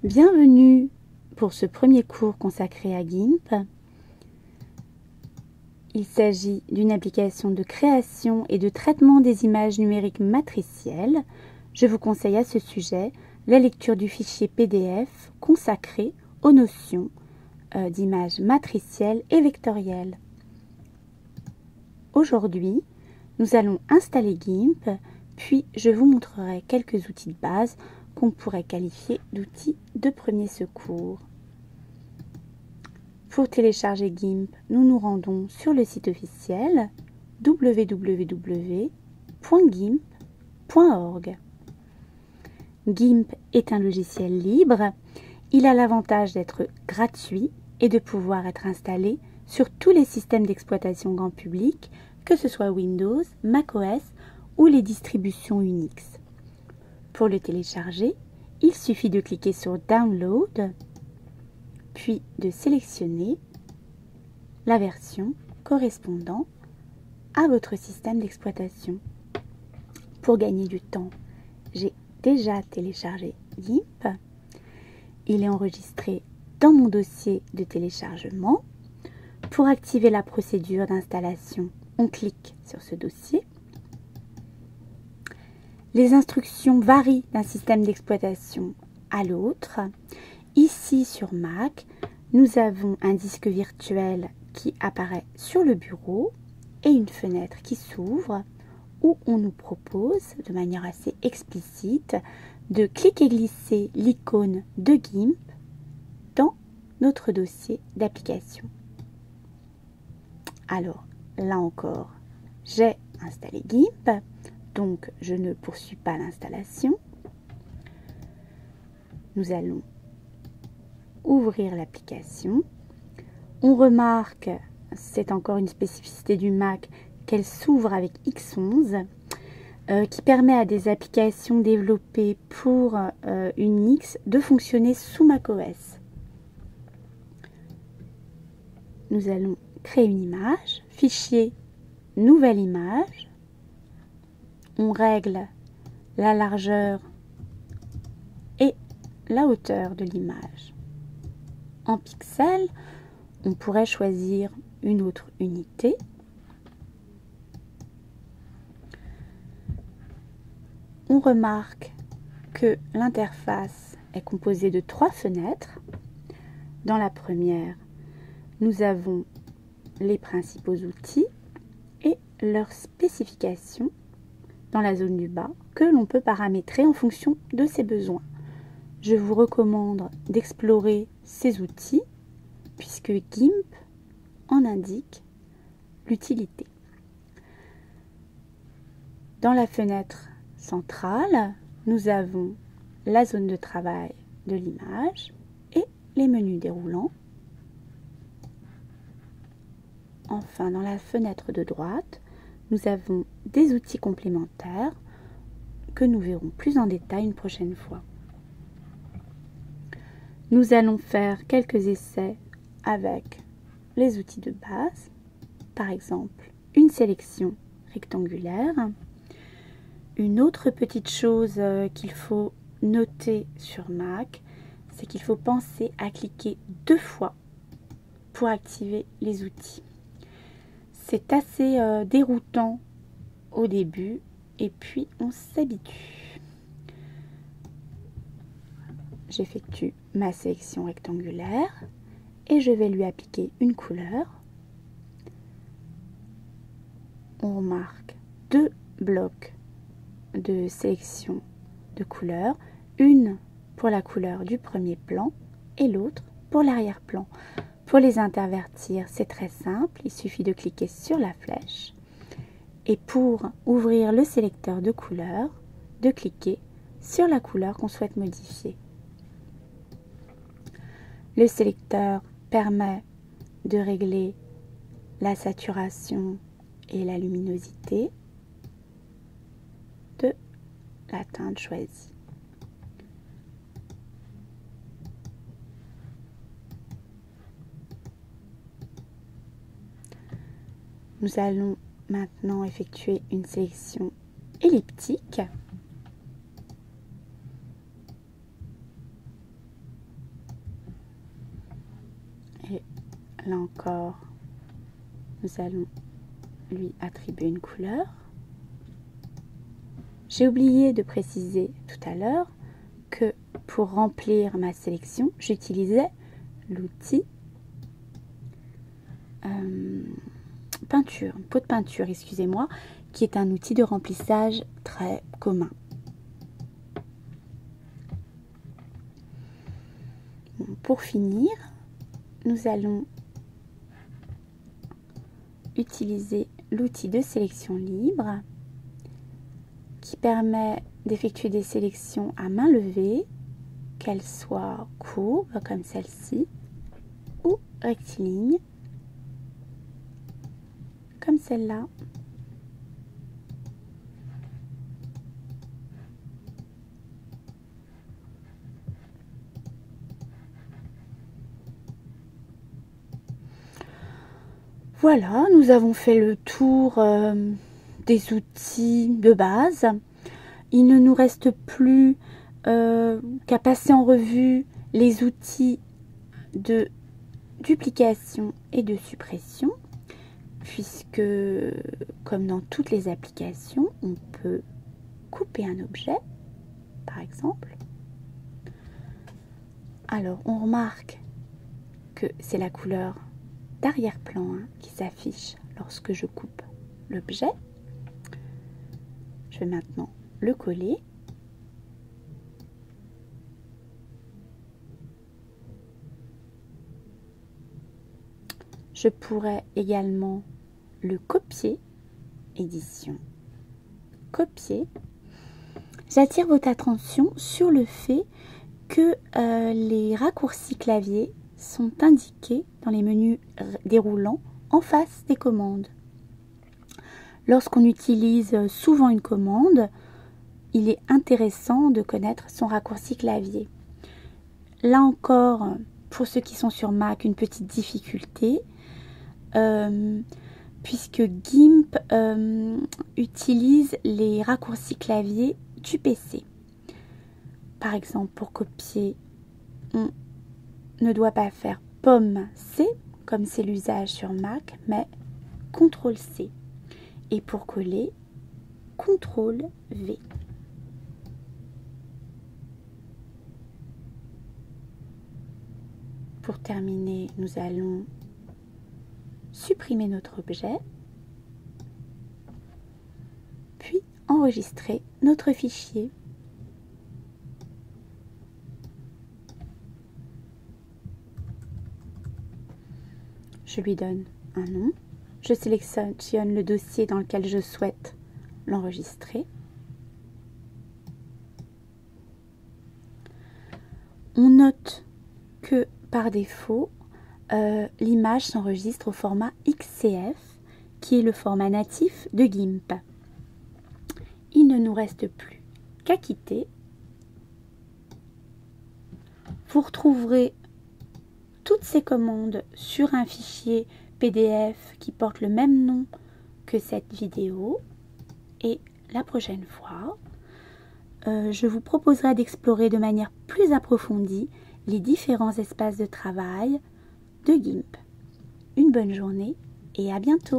Bienvenue pour ce premier cours consacré à GIMP. Il s'agit d'une application de création et de traitement des images numériques matricielles. Je vous conseille à ce sujet la lecture du fichier PDF consacré aux notions d'images matricielles et vectorielles. Aujourd'hui, nous allons installer GIMP, puis je vous montrerai quelques outils de base qu'on pourrait qualifier d'outils de premier secours. Pour télécharger GIMP, nous nous rendons sur le site officiel www.gimp.org. GIMP est un logiciel libre. Il a l'avantage d'être gratuit et de pouvoir être installé sur tous les systèmes d'exploitation grand public, que ce soit Windows, macOS ou les distributions Unix. Pour le télécharger, il suffit de cliquer sur Download, puis de sélectionner la version correspondant à votre système d'exploitation. Pour gagner du temps, j'ai déjà téléchargé GIMP. Il est enregistré dans mon dossier de téléchargement. Pour activer la procédure d'installation, on clique sur ce dossier. Les instructions varient d'un système d'exploitation à l'autre. Ici sur Mac, nous avons un disque virtuel qui apparaît sur le bureau et une fenêtre qui s'ouvre où on nous propose de manière assez explicite de cliquer et glisser l'icône de GIMP dans notre dossier d'application. Alors là encore, j'ai installé GIMP. Donc, je ne poursuis pas l'installation. Nous allons ouvrir l'application. On remarque, c'est encore une spécificité du Mac, qu'elle s'ouvre avec X11, qui permet à des applications développées pour Unix de fonctionner sous macOS. Nous allons créer une image, fichier, nouvelle image. On règle la largeur et la hauteur de l'image. En pixels, on pourrait choisir une autre unité. On remarque que l'interface est composée de 3 fenêtres. Dans la première, nous avons les principaux outils et leurs spécifications dans la zone du bas que l'on peut paramétrer en fonction de ses besoins. Je vous recommande d'explorer ces outils puisque GIMP en indique l'utilité. Dans la fenêtre centrale, nous avons la zone de travail de l'image et les menus déroulants. Enfin, dans la fenêtre de droite, nous avons des outils complémentaires que nous verrons plus en détail une prochaine fois. Nous allons faire quelques essais avec les outils de base, par exemple une sélection rectangulaire. Une autre petite chose qu'il faut noter sur Mac, c'est qu'il faut penser à cliquer 2 fois pour activer les outils. C'est assez déroutant au début et puis on s'habitue. J'effectue ma sélection rectangulaire et je vais lui appliquer une couleur. On remarque 2 blocs de sélection de couleurs, une pour la couleur du premier plan et l'autre pour l'arrière-plan. Pour les intervertir, c'est très simple, il suffit de cliquer sur la flèche. Et pour ouvrir le sélecteur de couleurs, de cliquer sur la couleur qu'on souhaite modifier. Le sélecteur permet de régler la saturation et la luminosité de la teinte choisie. Nous allons maintenant effectuer une sélection elliptique. Et là encore, nous allons lui attribuer une couleur. J'ai oublié de préciser tout à l'heure que pour remplir ma sélection, j'utilisais l'outil peinture, pot de peinture, excusez-moi, qui est un outil de remplissage très commun. Bon, pour finir, nous allons utiliser l'outil de sélection libre qui permet d'effectuer des sélections à main levée, qu'elles soient courbes comme celle-ci ou rectilignes comme celle-là. Voilà, nous avons fait le tour des outils de base. Il ne nous reste plus qu'à passer en revue les outils de duplication et de suppression, puisque, comme dans toutes les applications, on peut couper un objet, par exemple. Alors, on remarque que c'est la couleur d'arrière-plan qui s'affiche lorsque je coupe l'objet. Je vais maintenant le coller. Je pourrais également le copier, édition, copier. J'attire votre attention sur le fait que les raccourcis clavier sont indiqués dans les menus déroulants en face des commandes. Lorsqu'on utilise souvent une commande, il est intéressant de connaître son raccourci clavier. Là encore, pour ceux qui sont sur Mac, une petite difficulté, puisque GIMP utilise les raccourcis clavier du PC. Par exemple, pour copier, on ne doit pas faire Pomme-C, comme c'est l'usage sur Mac, mais CTRL-C. Et pour coller, CTRL-V. Pour terminer, nous allons supprimer notre objet, puis enregistrer notre fichier. Je lui donne un nom. Je sélectionne le dossier dans lequel je souhaite l'enregistrer. On note que par défaut, l'image s'enregistre au format XCF, qui est le format natif de GIMP. Il ne nous reste plus qu'à quitter. Vous retrouverez toutes ces commandes sur un fichier PDF qui porte le même nom que cette vidéo. Et la prochaine fois, je vous proposerai d'explorer de manière plus approfondie les différents espaces de travail de GIMP. Une bonne journée et à bientôt!